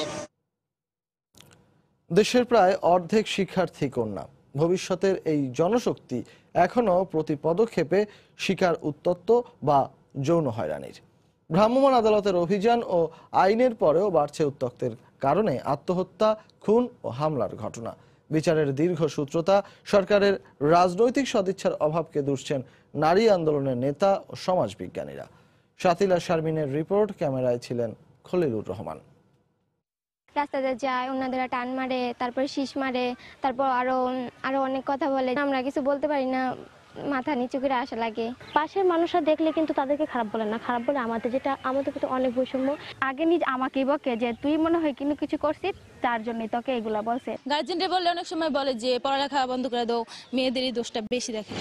দেশের প্রায় অর্ধেক শিক্ষার্থী কন্যা। ভবিষ্যতের এই জনশক্তি এখনো প্রতি পদক্ষেপে শিকার উত্তপ্ত বা যৌন হয়রানির। ভ্রাম্যমাণ আদালতের অভিযান ও আইনের পরেও বাড়ছে উত্তক্তের কারণে আত্মহত্যা, খুন ও হামলার ঘটনা। বিচারের দীর্ঘসূত্রতা, সরকারের রাজনৈতিক সদিচ্ছার অভাবকে দুষছেন নারী আন্দোলনের নেতা ও সমাজবিজ্ঞানীরা। শাতিলা শারমিনের রিপোর্ট, ক্যামেরায় ছিলেন খলিলুর রহমান। রাস্তাতে যায়, অন্যদের টান মারে, তারপরে শীষ মারে, তারপর আরো অনেক কথা বলে। আমরা কিছু বলতে পারি না, মাথা নিচু করে আসা লাগে। পাশের মানুষরা দেখলে কিন্তু তাদেরকে খারাপ বলে না, খারাপ বলে আমাদের, যেটা আমাদের প্রতি অনেক বৈষম্য। আগে নিজ আমাকেই বকে যে তুই মনে হয় কিন্তু কিছু করছিস, তার জন্যই তোকে এগুলা বলছে। গার্জেনরা বললে অনেক সময় বলে যে পড়ালেখা বন্ধ করে দাও, মেয়েদেরই দোষটা বেশি দেখে।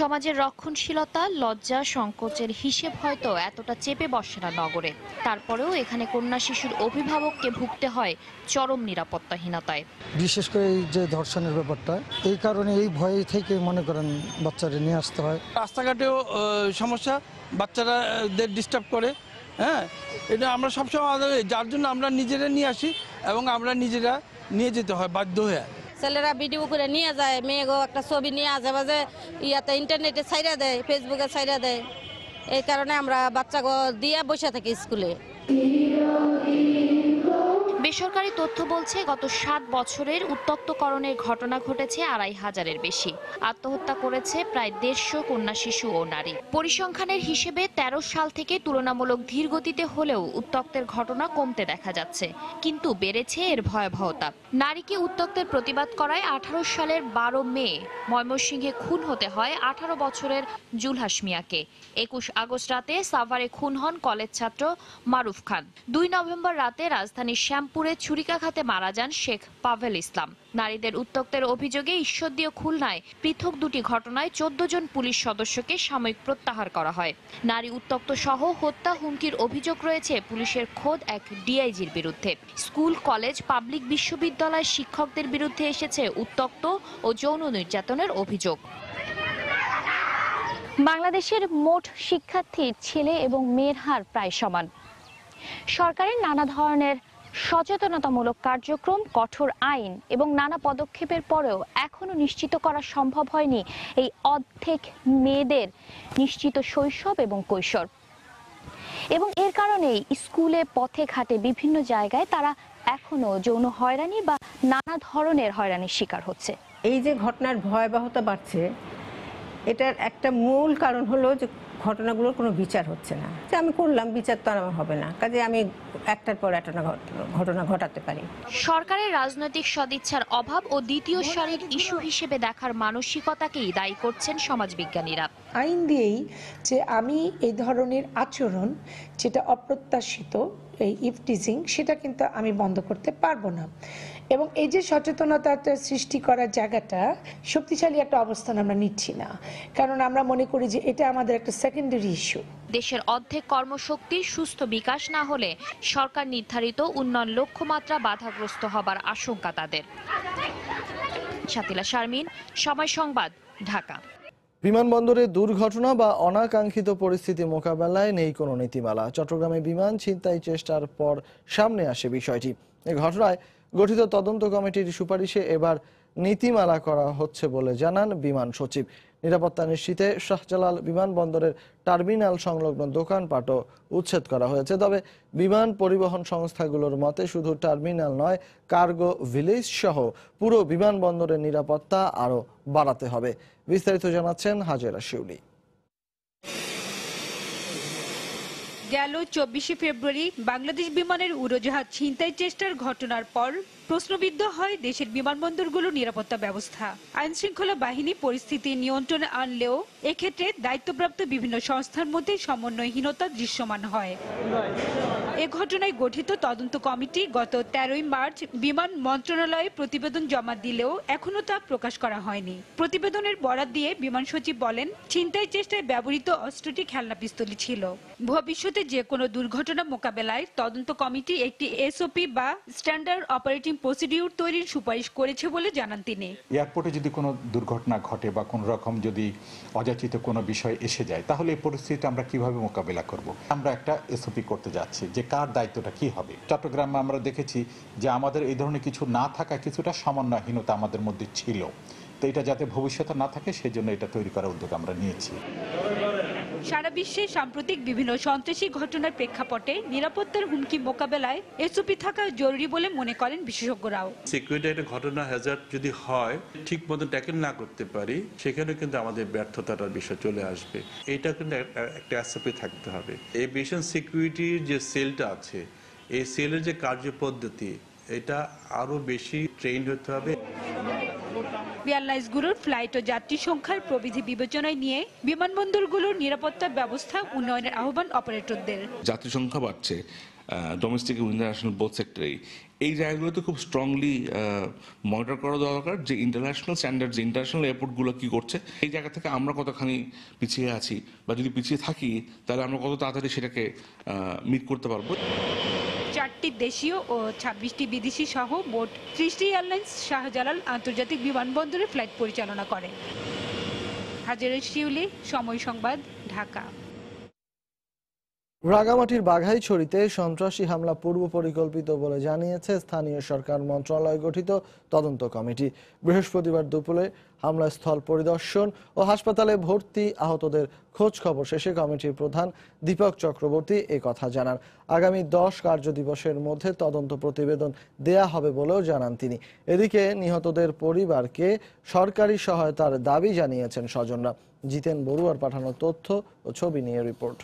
সমাজের রক্ষণশীলতা, লজ্জা, সংকোচের হিসেব হয়তো এতটা চেপে বসে না নগরে। তারপরেও এখানে কন্যা শিশুর অভিভাবককে ভুগতে হয় চরম নিরাপত্তাহীনতায়। বিশেষ করে এই যে ধর্ষণের ব্যাপারটা, এই কারণে এই ভয় থেকে মনে করেন বাচ্চারা নিয়ে আসতে হয়। রাস্তাঘাটেও সমস্যা, বাচ্চারাদের ডিস্টার্ব করে। হ্যাঁ, এটা আমরা সবসময়, যার জন্য আমরা নিজেরা নিয়ে আসি এবং আমরা নিজেরা নিয়ে যেতে হয় বাধ্য হয়ে। ছেলেরা ভিডিও করে নিয়ে যায়, মেয়েগো একটা ছবি নিয়ে আজে বাজে ইয়াতে ইন্টারনেটে ছাইড়া দেয়, ফেসবুকে ছাইড়া দেয়। এই কারণে আমরা বাচ্চাগো দিয়ে বসে থাকি স্কুলে। বেসরকারি তথ্য বলছে গত 7 বছরের উত্তক্তকরণের ঘটনা ঘটেছে 2500-এর বেশি। আত্মহত্যা করেছে প্রায় 150 কন্যা শিশু ও নারী। পরিসংখ্যানের হিসেবে 13 সাল থেকে তুলনামূলক ধীর গতিতে হলেও উত্তক্তের ঘটনা কমতে দেখা যাচ্ছে, কিন্তু বেড়েছে এর ভয়াবহতা। নারীকে উত্তক্তের প্রতিবাদ করায় 18 সালের 12 মে ময়মনসিংহে খুন হতে হয় 18 বছরের জুলহাস মিয়াকে। 21 আগস্ট রাতে সাভারে খুন হন কলেজ ছাত্র মারুফ খান। 2 নভেম্বর রাতে রাজধানীর শ্যামপুরে ছুরিকাঘাতে মারা যান শেখ পাভেল ইসলাম। নারীদের উত্তক্তের অভিযোগে ঈশ্বরদী ও খুলনায় পৃথক 2টি ঘটনায় 14 জন পুলিশ সদস্যকে সাময়িক প্রত্যাহার করা হয়। নারী উত্তক্ত সহ হত্যা হুমকির অভিযোগ রয়েছে পুলিশের খোদ এক ডিআইজির বিরুদ্ধে। স্কুল, কলেজ, পাবলিক বিশ্ববিদ্যালয় শিক্ষকদের বিরুদ্ধে এসেছে উত্তক্ত ও যৌন নির্যাতনের অভিযোগ। বাংলাদেশের মোট শিক্ষার্থীর ছেলে এবং মেয়ের হার প্রায় সমান। সরকারের নানা ধরনের সচেতনতামূলক কার্যক্রম, কঠোর আইন এবং নানা পদক্ষেপের পরেও এখনো নিশ্চিত করা সম্ভব হয়নি এই অর্ধেক মেয়েদের নিশ্চিত শৈশব এবং কৈশোর। এবং এর কারণেই স্কুলে, পথে ঘাটে বিভিন্ন জায়গায় তারা এখনো যৌন হয়রানি বা নানা ধরনের হয়রানির শিকার হচ্ছে। এই যে ঘটনার ভয়াবহতা বাড়ছে, এটার একটা মূল কারণ হলো যে ঘটনাগুলোর কোনো বিচার হচ্ছে না। যে আমি করলাম, বিচার তো আর আমার হবে না, কাজে আমি একটার পর একটা ঘটনা ঘটাতে পারি। সরকারের রাজনৈতিক সদিচ্ছার অভাব ও দ্বিতীয় সারির ইস্যু হিসেবে দেখার মানসিকতাকেই দায়ী করছেন সমাজবিজ্ঞানীরা। আইন দিয়েই যে আমি এই ধরনের আচরণ, যেটা অপ্রত্যাশিত, এই ইফটিজিং, সেটা কিন্তু আমি বন্ধ করতে পারবো না। এবং এই যে সচেতনতাটা সৃষ্টি করার জায়গাটা, শক্তিশালী একটা অবস্থান আমরা নিচ্ছি না, কারণ আমরা মনে করি যে এটা আমাদের একটা সেকেন্ডারি ইস্যু। দেশের অর্ধেক কর্মশক্তির সুস্থ বিকাশ না হলে সরকার নির্ধারিত উন্নয়ন লক্ষ্যমাত্রা বাধাগ্রস্ত হবার আশঙ্কা তাদের। শাতিলা শারমিন, সময় সংবাদ, ঢাকা। বিমানবন্দরে দুর্ঘটনা বা অনাকাঙ্ক্ষিত পরিস্থিতি মোকাবেলায় নেই কোনো নীতিমালা। চট্টগ্রামে বিমান ছিনতাই চেষ্টার পর সামনে আসে বিষয়টি। এই ঘটনায় গঠিত তদন্ত কমিটির সুপারিশে এবার নীতিমালা করা হচ্ছে বলে জানান বিমান সচিব। নিরাপত্তা নিশ্চিতে শাহজালাল বিমানবন্দরের টার্মিনাল সংলগ্ন দোকানপাটও উচ্ছেদ করা হয়েছে। তবে বিমান পরিবহন সংস্থাগুলোর মতে শুধু টার্মিনাল নয়, কার্গো ভিলেজ সহ পুরো বিমানবন্দরের নিরাপত্তা আরও বাড়াতে হবে। বিস্তারিত জানাচ্ছেন হাজেরা শিউলি। গেল 24 ফেব্রুয়ারি বাংলাদেশ বিমানের উড়োজাহাজ ছিনতাই চেষ্টার ঘটনার পর প্রশ্নবিদ্ধ হয় দেশের বিমানবন্দরগুলোর নিরাপত্তা ব্যবস্থা। আইন শৃঙ্খলা বাহিনী পরিস্থিতি নিয়ন্ত্রণে আনলেও এক্ষেত্রে দায়িত্বপ্রাপ্ত বিভিন্ন সংস্থার মধ্যে সমন্বয়হীনতা দৃশ্যমান হয়। এ ঘটনায় গঠিত তদন্ত কমিটি গত 13 মার্চ বিমান মন্ত্রণালয়ে প্রতিবেদন জমা দিলেও এখনো তা প্রকাশ করা হয়নি। প্রতিবেদনের বরাত দিয়ে বিমান সচিব বলেন, ছিনতাই চেষ্টায় ব্যবহৃত অস্ত্রটি খেলনা পিস্তলই ছিল। ভবিষ্যতে যে কোনো দুর্ঘটনা মোকাবেলায় তদন্ত কমিটি একটি এসওপি বা স্ট্যান্ডার্ড অপারেটিং প্রসিডিউর তৈরির সুপারিশ করেছে বলে জানান তিনি। এয়ারপোর্টে যদি কোনো দুর্ঘটনা ঘটে বা কোনো রকম যদি অযাচিত কোনো বিষয় এসে যায়, তাহলে এই পরিস্থিতি আমরা কিভাবে মোকাবেলা করব। আমরা একটা এসওপি করতে যাচ্ছি যে কার দায়িত্বটা কি হবে। চট্টগ্রামে আমরা দেখেছি যে আমাদের এই ধরনের কিছু না থাকা, কিছুটা সমন্বয়হীনতা আমাদের মধ্যে ছিল। তো এটা যাতে ভবিষ্যতে না থাকে সেজন্য এটা তৈরি করার উদ্যোগ আমরা নিয়েছি। সারা বিশ্বে সাম্প্রতিক বিভিন্ন সন্ত্রাসী ঘটনার প্রেক্ষাপটে নিরাপত্তার হুমকি মোকাবেলায় এসওপি থাকা জরুরি বলে মনে করেন বিশেষজ্ঞরাও। সিকিউরিটি একটা ঘটনা হ্যাজার্ড যদি হয়, ঠিক মতো ট্যাকেল না করতে পারি, সেখানে কিন্তু আমাদের ব্যর্থতার বিষয় চলে আসবে। এটা কিন্তু একটা এসওপি থাকতে হবে। এভিয়েশন সিকিউরিটির যে সেলটা আছে, এই সেলের যে কার্যপদ্ধতি এটা আরো বেশি ট্রেন্ড হতে হবে। এয়ারলাইন্সগুলোর ফ্লাইট ও যাত্রী সংখ্যার প্রবৃদ্ধি বিবেচনায় নিয়ে বিমানবন্দরগুলোর নিরাপত্তা ব্যবস্থা উন্নয়নের আহ্বান অপারেটরদের। যাত্রী সংখ্যা বাড়ছে ডোমেস্টিক এবং ইন্টারন্যাশনাল বোথ সেক্টরেই, এই জায়গাগুলোতে খুব স্ট্রংলি মনিটর করা দরকার যে ইন্টারন্যাশনাল স্ট্যান্ডার্ড, যে ইন্টারন্যাশনাল এয়ারপোর্টগুলো কী করছে, এই জায়গা থেকে আমরা কতখানি পিছিয়ে আছি বা যদি পিছিয়ে থাকি তাহলে আমরা কত তাড়াতাড়ি সেটাকে মিট করতে পারবো। 4টি দেশীয় ও 26টি বিদেশি সহ মোট 30টি এয়ারলাইন্স শাহজালাল আন্তর্জাতিক বিমানবন্দরে ফ্লাইট পরিচালনা করে। হাজারের শিউলি, সময় সংবাদ, ঢাকা। রাঙামাটির বাঘাইছড়িতে সন্ত্রাসী হামলা পূর্ব পরিকল্পিত বলে জানিয়েছে স্থানীয় সরকার মন্ত্রণালয় গঠিত তদন্ত কমিটি। বৃহস্পতিবার দুপুরে হামলাস্থল পরিদর্শন ও হাসপাতালে ভর্তি আহতদের খোঁজ খবর শেষে কমিটির প্রধান দীপক চক্রবর্তী কথা জানান। আগামী 10 কার্যদিবসের মধ্যে তদন্ত প্রতিবেদন দেয়া হবে বলেও জানান তিনি। এদিকে নিহতদের পরিবারকে সরকারি সহায়তার দাবি জানিয়েছেন স্বজনরা। জিতেন বড়ুয়ার পাঠানো তথ্য ও ছবি নিয়ে রিপোর্ট।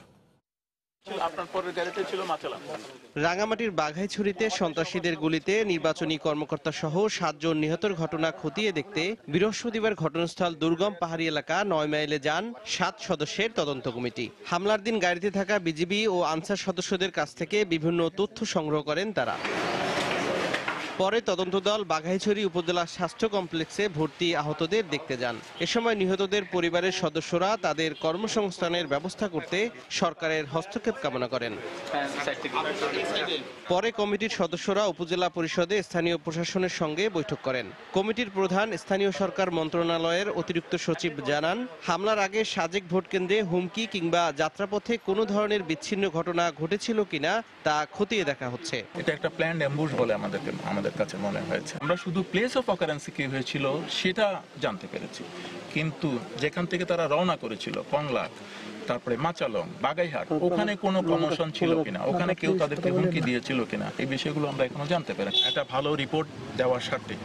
রাঙামাটির বাঘাইছড়িতে সন্ত্রাসীদের গুলিতে নির্বাচনী কর্মকর্তা সহ 7 জন নিহতের ঘটনা খতিয়ে দেখতে বৃহস্পতিবার ঘটনাস্থল দুর্গম পাহাড়ি এলাকা 9 মাইলে যান 7 সদস্যের তদন্ত কমিটি। হামলার দিন গাড়িতে থাকা বিজিবি ও আনসার সদস্যদের কাছ থেকে বিভিন্ন তথ্য সংগ্রহ করেন তারা। পরে তদন্ত দল বাঘাইছড়ি উপজেলা স্বাস্থ্য কমপ্লেক্সে ভর্তি আহতদের দেখতে যান। এ সময় নিহতদের পরিবারের সদস্যরা তাদের কর্মসংস্থানের ব্যবস্থা করতে সরকারের হস্তক্ষেপ কামনা করেন। পরে কমিটির সদস্যরা উপজেলা পরিষদে স্থানীয় প্রশাসনের সঙ্গে বৈঠক করেন। কমিটির প্রধান স্থানীয় সরকার মন্ত্রণালয়ের অতিরিক্ত সচিব জানান, হামলার আগে সাজেক ভোট কেন্দ্রে হুমকি কিংবা যাত্রাপথে কোনো ধরনের বিচ্ছিন্ন ঘটনা ঘটেছিল কিনা তা খতিয়ে দেখা হচ্ছে। এটা একটা প্ল্যান্ড অ্যাম্বুশ বলে আমাদের কাছে মনে হয়েছে। আমরা শুধু প্লেস অফ অকারেন্সি কি হয়েছিল সেটা জানতে পেরেছি, কিন্তু যেখান থেকে তারা রওনা করেছিল কংলা, তারপরে মাচালং, বাগাইহাট, ওখানে কোনো কমিশন ছিল কিনা, ওখানে কেউ তাদেরকে হুমকি দিয়েছিল কিনা, এই বিষয়গুলো আমরা এখনো জানতে পারি। একটা ভালো রিপোর্ট দেওয়ার স্বার্থে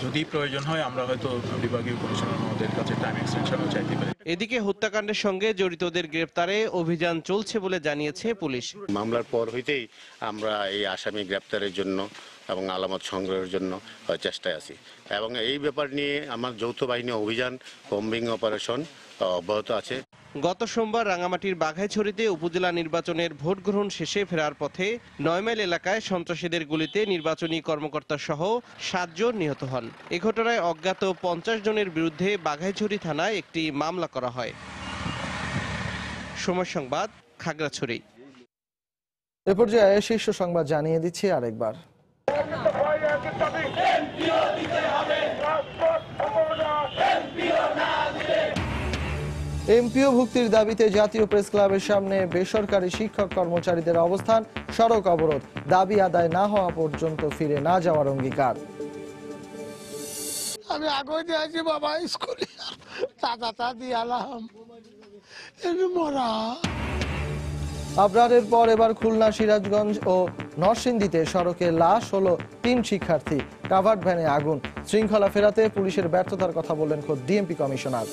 যদি প্রয়োজন হয় আমরা হয়তো বিভাগীয় কমিশনারদের কাছে টাইম এক্সটেনশনও চাইতে পারি। এদিকে হত্যাকাণ্ডের সঙ্গে জড়িতদের গ্রেফতারে অভিযান চলছে বলে জানিয়েছে পুলিশ। মামলার পর হইতেই আমরা এই আসামি গ্রেফতারের জন্য এবং আলামত সংগ্রহের জন্য চেষ্টায় আছি এবং এই ব্যাপার নিয়ে আমার যৌথ বাহিনী অভিযান কম্বিং অপারেশন অব্যাহত আছে। গত সোমবার রাঙামাটির বাঘাইছড়িতে উপজেলা নির্বাচনের ভোট গ্রহণ শেষে ফেরার পথে 9 মাইল এলাকায় সন্ত্রাসীদের গুলিতে নির্বাচনী কর্মকর্তা সহ 7 জন নিহত হন। এ ঘটনায় অজ্ঞাত 50 জনের বিরুদ্ধে বাঘাইছড়ি থানায় একটি মামলা করা হয়। সময় সংবাদ, খাগড়াছড়ি। এ পর্যায়ে শীর্ষ সংবাদ জানিয়ে দিচ্ছি আরেকবার। এমপিও ভুক্তির দাবিতে জাতীয় প্রেস ক্লাবের সামনে বেসরকারি শিক্ষক কর্মচারীদের অবস্থান, সড়ক অবরোধ, দাবি আদায় না হওয়া পর্যন্ত ফিরে না যাওয়ার অঙ্গীকার। আমি আগে দিয়েছি বাবা স্কুলে, তা দিয়ালাম মরা। আবরারের পর এবার খুলনা, সিরাজগঞ্জ ও নরসিংদীতে সড়কে লাশ হলো 3 শিক্ষার্থী। কাভার্ড ভ্যানে আগুন, শৃঙ্খলা ফেরাতে পুলিশের ব্যর্থতার কথা বললেন খোদ ডিএমপি কমিশনার।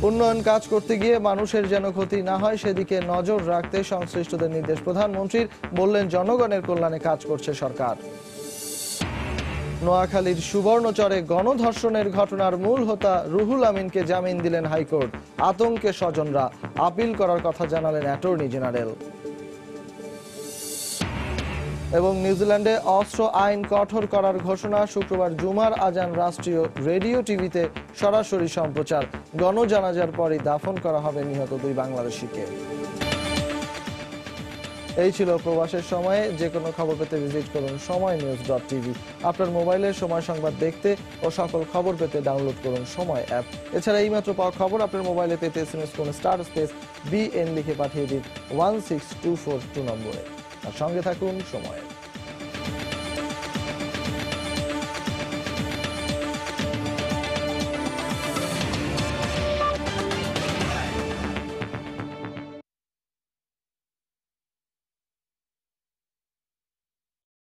উন্নয়ন কাজ করতে গিয়ে মানুষের যেন ক্ষতি না হয় সেদিকে নজর রাখতে সংশ্লিষ্টদের নির্দেশ প্রধানমন্ত্রীর, বললেন জনগণের কল্যাণে কাজ করছে সরকার। নোয়াখালীর সুবর্ণচরে গণধর্ষণের ঘটনার মূল হোতা রুহুল আমিনকে জামিন দিলেন হাইকোর্ট। আতঙ্কে স্বজনরা, আপিল করার কথা জানালেন অ্যাটর্নি জেনারেল। এবং নিউজিল্যান্ডে অস্ত্র আইন কঠোর করার ঘোষণা, শুক্রবার জুমার আজান রাষ্ট্রীয় রেডিও টিভিতে সরাসরি সম্প্রচার। গণজানাজার পরই দাফন করা হবে নিহত 2 বাংলাদেশিকে। এই ছিল প্রবাসের সময়ে। যে কোনো খবর পেতে ভিজিট করুন সময়নিউজ.টিভি। আপনার মোবাইলে সময় সংবাদ দেখতে ও সকল খবর পেতে ডাউনলোড করুন সময় অ্যাপ। এছাড়া এইমাত্র পাওয়া খবর আপনার মোবাইলে পেতে SMS করুন *BN লিখে পাঠিয়ে দিন 16242 নম্বরে। আর সঙ্গে থাকুন সময়।